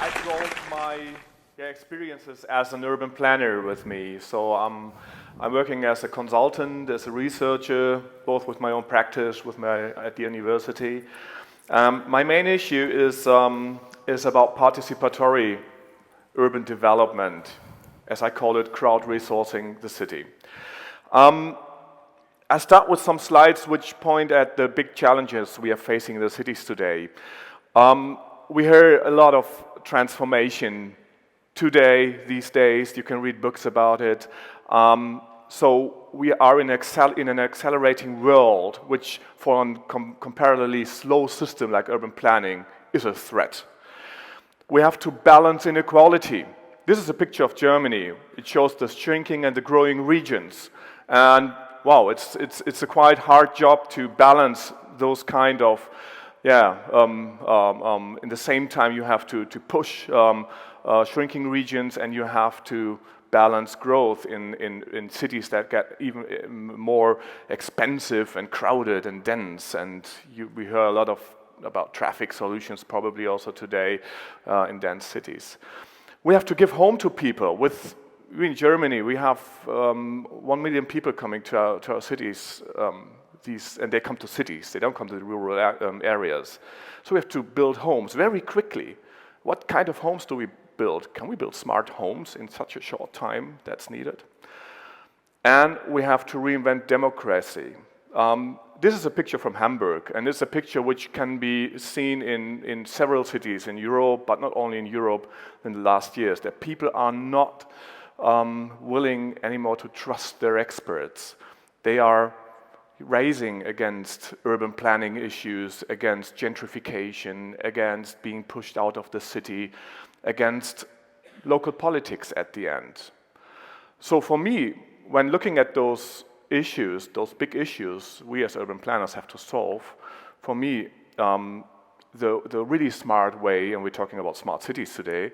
I brought my experiences as an urban planner with me. So I'm working as a consultant, as a researcher, both with my own practice, at the university. My main issue is about participatory urban development, as I call it, crowd-resourcing the city. I start with some slides which point at the big challenges we are facing in the cities today. We hear a lot of transformation today, these days. You can read books about it. So we are in an accelerating world, which for a comparatively slow system like urban planning is a threat. We have to balance inequality. This is a picture of Germany. It shows the shrinking and the growing regions. And wow, it's a quite hard job to balance those kind of, in the same time you have to push shrinking regions, and you have to balance growth in cities that get even more expensive and crowded and dense. And we hear a lot about traffic solutions probably also today in dense cities. We have to give home to people. In Germany, we have 1 million people coming to our cities, and they come to cities, they don't come to the rural areas. So we have to build homes very quickly. What kind of homes do we build? Can we build smart homes in such a short time that's needed? And we have to reinvent democracy. This is a picture from Hamburg, and it's a picture which can be seen in several cities in Europe, but not only in Europe in the last years, that people are not willing anymore to trust their experts. They are raising against urban planning issues, against gentrification, against being pushed out of the city, against local politics at the end. So for me, when looking at those issues, those big issues we as urban planners have to solve, for me, the really smart way, and we're talking about smart cities today,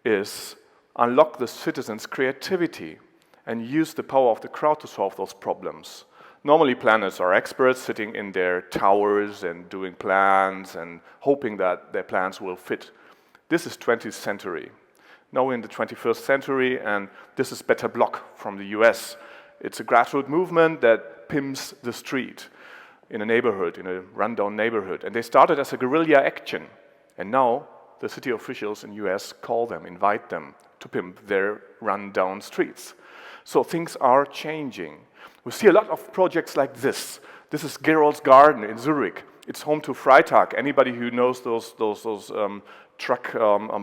is unlock the citizens' creativity and use the power of the crowd to solve those problems. Normally planners are experts sitting in their towers and doing plans and hoping that their plans will fit. This is 20th century. Now we're in the 21st century, and this is Better Block from the US. It's a grassroots movement that pimps the street in a neighborhood, in a rundown neighborhood. And they started as a guerrilla action, and now the city officials in the US call them, invite them to pimp their rundown streets. So things are changing. We see a lot of projects like this. This is Gerolds Garden in Zurich. It's home to Freitag. Anybody who knows those truck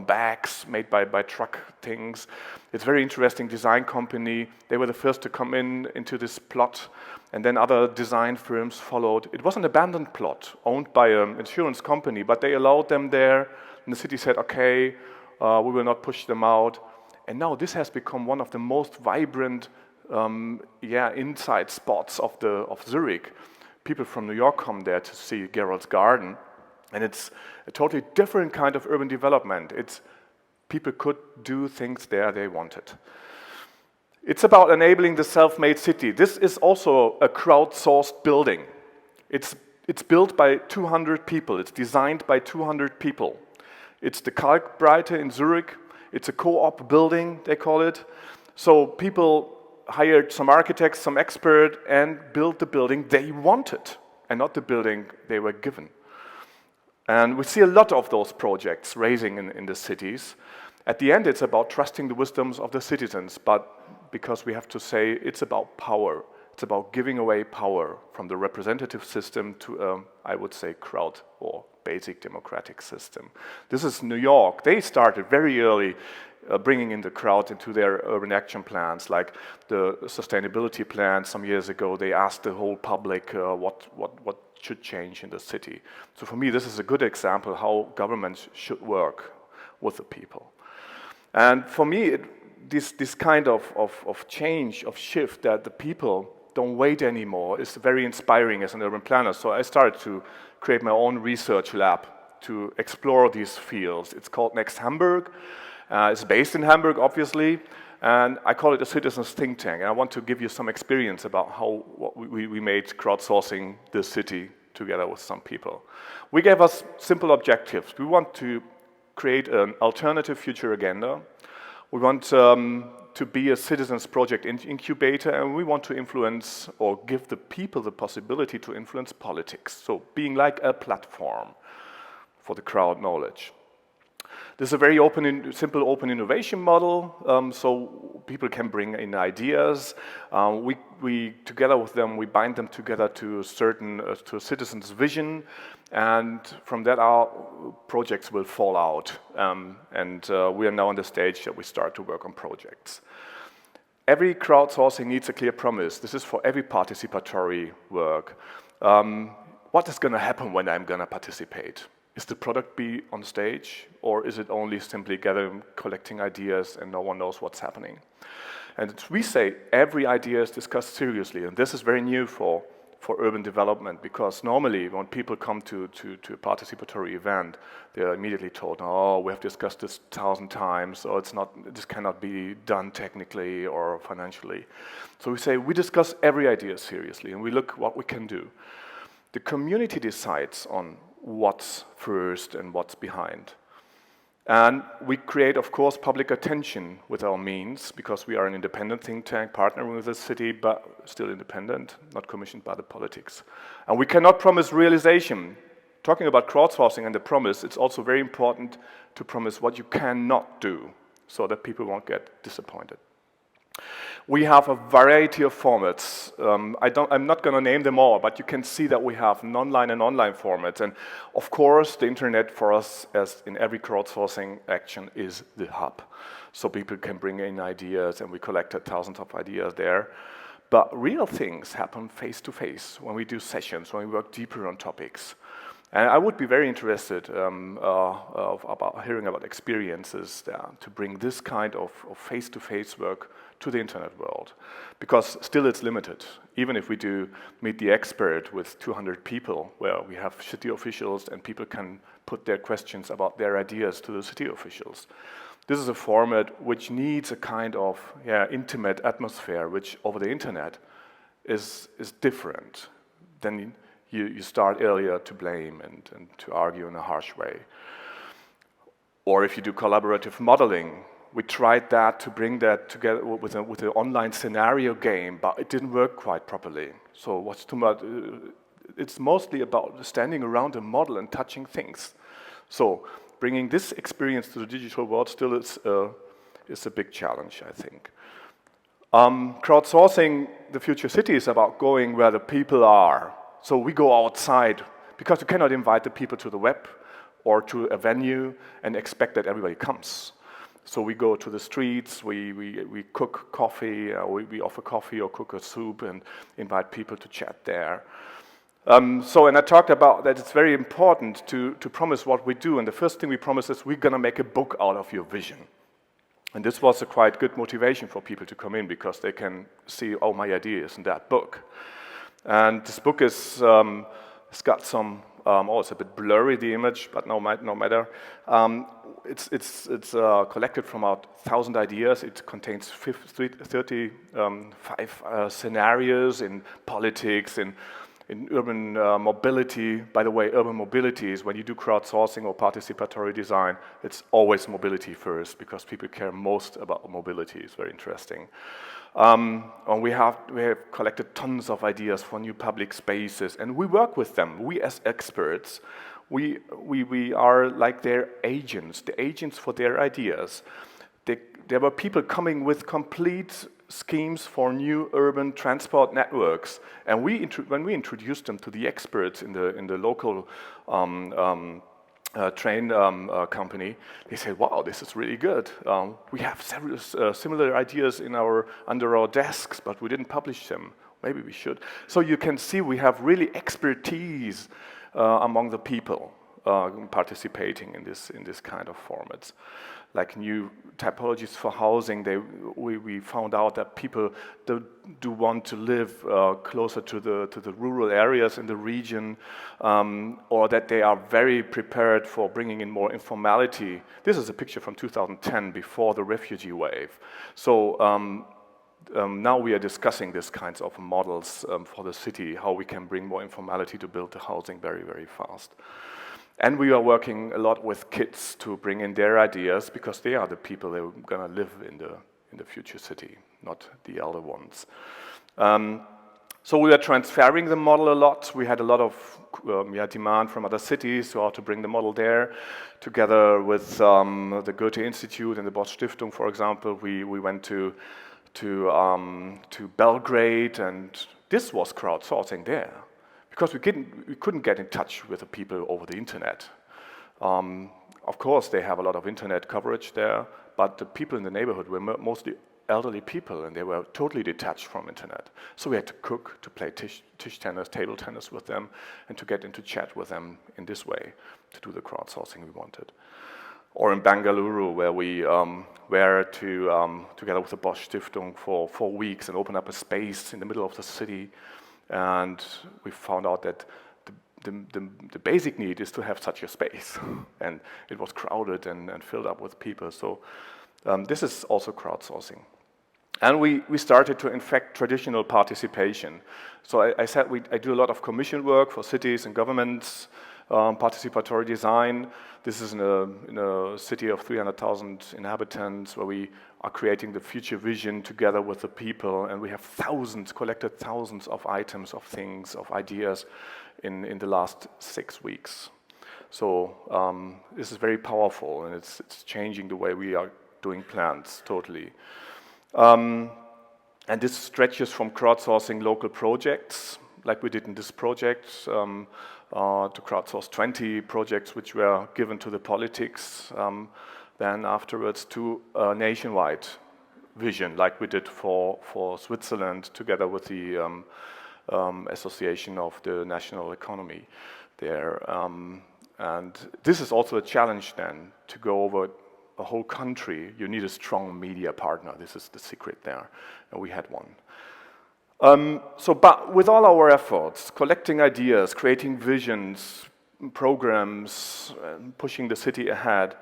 bags made by truck things. It's a very interesting design company. They were the first to come into this plot, and then other design firms followed. It was an abandoned plot owned by an insurance company, but they allowed them there, and the city said, okay, we will not push them out. And now this has become one of the most vibrant inside spots of Zurich. People from New York come there to see Gerolds Garden, and it's a totally different kind of urban development. People could do things there they wanted. It's about enabling the self-made city. This is also a crowdsourced building. It's built by 200 people. It's designed by 200 people. It's the Kalkbreite in Zurich. It's a co-op building, they call it. So people hired some architects, some expert, and built the building they wanted, and not the building they were given. And we see a lot of those projects raising in the cities. At the end, it's about trusting the wisdoms of the citizens, but because we have to say it's about power. It's about giving away power from the representative system to, I would say, crowd or basic democratic system. This is New York. They started very early bringing in the crowd into their urban action plans, like the sustainability plan some years ago. They asked the whole public what should change in the city. So for me, this is a good example how governments should work with the people. And for me, this kind of change, of shift, that the people don't wait anymore, is very inspiring as an urban planner. So I started to create my own research lab to explore these fields. It's called Nexthamburg. It's based in Hamburg, obviously, and I call it a citizens think tank. And I want to give you some experience about how we made crowdsourcing the city together with some people. We gave us simple objectives. We want to create an alternative future agenda. We want to be a citizens project incubator, and we want to influence or give the people the possibility to influence politics. So being like a platform for the crowd knowledge. This is a very simple open innovation model, so people can bring in ideas. We together with them, we bind them together to to a citizen's vision, and from that our projects will fall out. We are now on the stage that we start to work on projects. Every crowdsourcing needs a clear promise. This is for every participatory work. What is going to happen when I'm going to participate? Is the product be on stage, or is it only simply collecting ideas and no one knows what's happening? And we say every idea is discussed seriously, and this is very new for urban development, because normally when people come to a participatory event, they are immediately told, oh, we have discussed this 1,000 times, or this cannot be done technically or financially. So we say we discuss every idea seriously, and we look what we can do. The community decides on what's first and what's behind. And we create, of course, public attention with our means, because we are an independent think tank partnering with the city, but still independent, not commissioned by the politics. And we cannot promise realization. Talking about crowdsourcing and the promise, it's also very important to promise what you cannot do, so that people won't get disappointed. We have a variety of formats. I'm not going to name them all, but you can see that we have non-line and online formats. And of course, the internet for us, as in every crowdsourcing action, is the hub. So people can bring in ideas, and we collected thousands of ideas there. But real things happen face-to-face when we do sessions, when we work deeper on topics. And I would be very interested about hearing about experiences to bring this kind of face-to-face work to the internet world, because still it's limited. Even if we do meet the expert with 200 people, where we have city officials and people can put their questions about their ideas to the city officials. This is a format which needs a kind of intimate atmosphere, which over the internet is different. Then you start earlier to blame and to argue in a harsh way. Or if you do collaborative modeling, we tried that to bring that together with an online scenario game, but it didn't work quite properly. So what's too much? It's mostly about standing around a model and touching things. So bringing this experience to the digital world still is a big challenge, I think. Crowdsourcing the future city is about going where the people are. So we go outside, because you cannot invite the people to the web or to a venue and expect that everybody comes. So we go to the streets, we cook coffee, we offer coffee or cook a soup and invite people to chat there. And I talked about that it's very important to promise what we do, and the first thing we promise is we're going to make a book out of your vision. And this was a quite good motivation for people to come in, because they can see, oh, my idea is in that book. And this book is, it's got some, it's a bit blurry, the image, but no matter. It's collected from about 1,000 ideas. It contains 35 scenarios in politics, in urban mobility. By the way, urban mobility is when you do crowdsourcing or participatory design, it's always mobility first, because people care most about mobility. It's very interesting. And we have collected tons of ideas for new public spaces, and we work with them. We as experts, we are like their agents, the agents for their ideas. There were people coming with complete schemes for new urban transport networks, and when we introduced them to the experts in the local train company, they said, wow, this is really good. We have several similar ideas under our desks, but we didn't publish them. Maybe we should. So you can see we have really expertise among the people participating in this kind of formats. Like new typologies for housing, we found out that people do want to live closer to the rural areas in the region, or that they are very prepared for bringing in more informality. This is a picture from 2010, before the refugee wave. So now we are discussing these kinds of models for the city, how we can bring more informality to build the housing very, very fast. And we are working a lot with kids to bring in their ideas, because they are the people that are going to live in the future city, not the elder ones. So we are transferring the model a lot. We had a lot of demand from other cities to bring the model there. Together with the Goethe Institute and the Bosch Stiftung, for example, we went to Belgrade, and this was crowdsourcing there, because we couldn't get in touch with the people over the internet. Of course, they have a lot of internet coverage there, but the people in the neighborhood were mostly elderly people, and they were totally detached from internet. So we had to cook, to play tisch tennis, table tennis with them, and to get into chat with them in this way, to do the crowdsourcing we wanted. Or in Bangalore, where we were together with the Bosch Stiftung for 4 weeks and open up a space in the middle of the city. And we found out that the basic need is to have such a space. And it was crowded and filled up with people. So this is also crowdsourcing. And we started to infect traditional participation. So I said I do a lot of commission work for cities and governments, participatory design. This is in a city of 300,000 inhabitants, where we are creating the future vision together with the people, and we have collected thousands of items, of things, of ideas in the last 6 weeks. So this is very powerful, and it's changing the way we are doing plans totally. And this stretches from crowdsourcing local projects, like we did in this project, to crowdsource 20 projects which were given to the politics, then afterwards to a nationwide vision, like we did for Switzerland, together with the Association of the National Economy there. And this is also a challenge then, to go over a whole country. You need a strong media partner. This is the secret there, and we had one. But with all our efforts, collecting ideas, creating visions, programs, pushing the city ahead,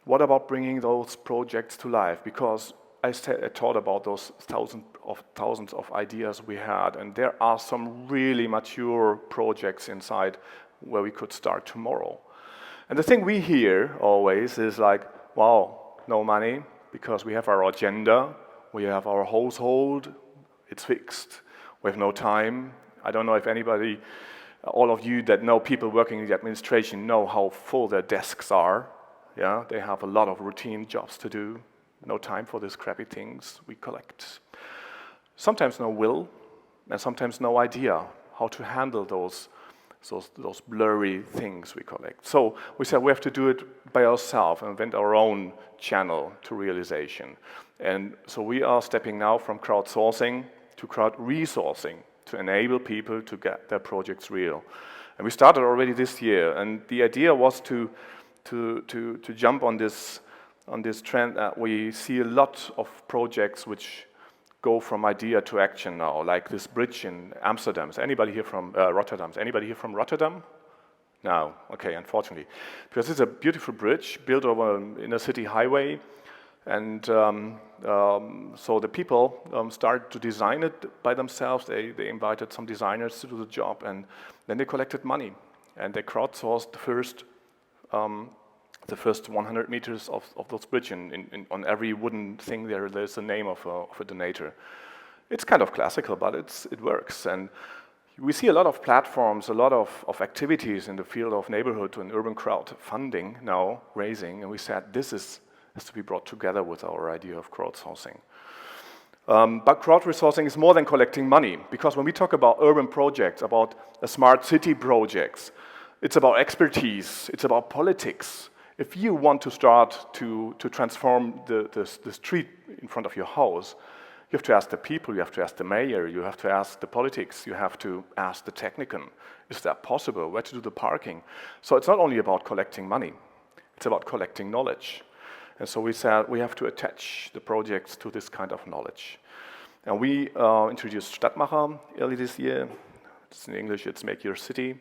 what about bringing those projects to life? Because I thought about those thousands of ideas we had, and there are some really mature projects inside where we could start tomorrow. And the thing we hear always is like, wow, no money, because we have our agenda, we have our household, it's fixed. We have no time. I don't know if anybody, all of you that know people working in the administration, know how full their desks are. Yeah, they have a lot of routine jobs to do. No time for these crappy things we collect. Sometimes no will, and sometimes no idea how to handle those blurry things we collect. So we said we have to do it by ourselves and invent our own channel to realization. And so we are stepping now from crowdsourcing to crowd-resourcing to enable people to get their projects real. And we started already this year, and the idea was to jump on this trend that we see a lot of projects which go from idea to action now, like this bridge in Amsterdam. Is anybody here from Rotterdam? Is anybody here from Rotterdam? No, okay, unfortunately. Because it's a beautiful bridge built over an inner city highway, and so the people started to design it by themselves. They invited some designers to do the job, and then they collected money, and they crowdsourced the first 100 meters of those bridge. On every wooden thing there's a name of a donator. It's kind of classical, but it works. And we see a lot of platforms, a lot of activities in the field of neighborhood and urban crowdfunding now raising, and we said this has to be brought together with our idea of crowdsourcing. But crowd-resourcing is more than collecting money, because when we talk about urban projects, about smart city projects, it's about expertise, it's about politics. If you want to start to transform the street in front of your house, you have to ask the people, you have to ask the mayor, you have to ask the politics, you have to ask the technician. Is that possible? Where to do the parking? So it's not only about collecting money, it's about collecting knowledge. And so we said we have to attach the projects to this kind of knowledge. And we introduced Stadtmacher early this year. It's in English, it's Make Your City.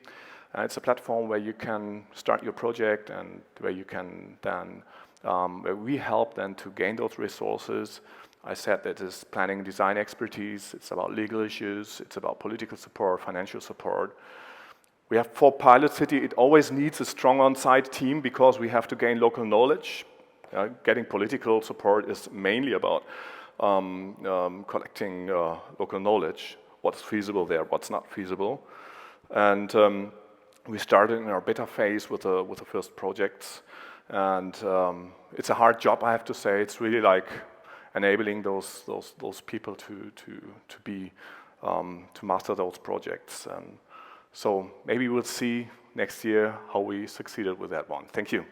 It's a platform where you can start your project and where you can then, where we help then to gain those resources. I said that it's planning and design expertise, it's about legal issues, it's about political support, financial support. We have 4 pilot cities. It always needs a strong on-site team because we have to gain local knowledge. Getting political support is mainly about collecting local knowledge, what's feasible there, what's not feasible. And we started in our beta phase with the first projects. And it's a hard job, I have to say. It's really like enabling those people to master those projects. And so maybe we'll see next year how we succeeded with that one. Thank you.